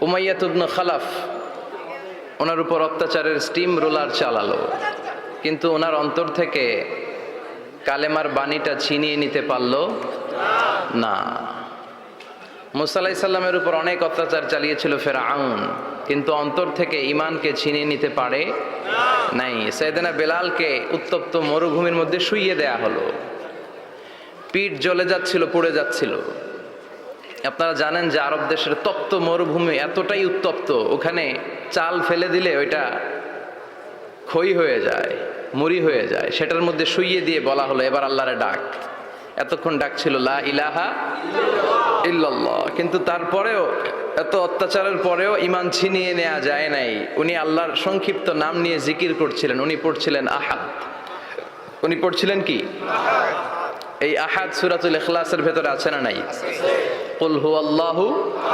Umayya ইবনে খালাফ ওনার উপর অত্যাচারের steam roller চালালো, কিন্তু ওনার অন্তর থেকে কালেমার বাণীটা ছিনিয়ে নিতে পারলো না। মুসা আলাইহিস সালামের উপর অনেক অত্যাচার চালিয়েছিল ফিরআউন, কিন্তু অন্তর থেকে ঈমানকে ছিনিয়ে নিতে পারে নাই। সাইয়েদনা বেলালকে উত্তপ্ত মরুভূমির মধ্যে শুইয়ে দেয়া হলো, পিঠ জ্বলে যাচ্ছিল, পুড়ে যাচ্ছিল। আপনারা জানেন যে আরব দেশের তপ্ত মরুভূমি এতটাই উত্তপ্ত, ওখানে চাল ফেলে দিলে ওইটা খই হয়ে যায়, মুড়ি হয়ে যায়। সেটার মধ্যে শুইয়ে দিয়ে বলা হলো এবার আল্লাহরে ডাক। এতক্ষণ ডাকছিল লা ইলাহা ইল্লাল্লাহ, কিন্তু তারপরেও, এত অত্যাচারের পরেও ঈমান ছিনিয়ে নেওয়া যায় নাই। উনি আল্লাহর সংক্ষিপ্ত নাম নিয়ে জিকির করছিলেন। উনি পড়ছিলেন আহাদ। উনি পড়ছিলেন কি? এই আহাদ সূরাতুল ইখলাসের ভেতরে আছে না নাই? কুল হুয়াল্লাহু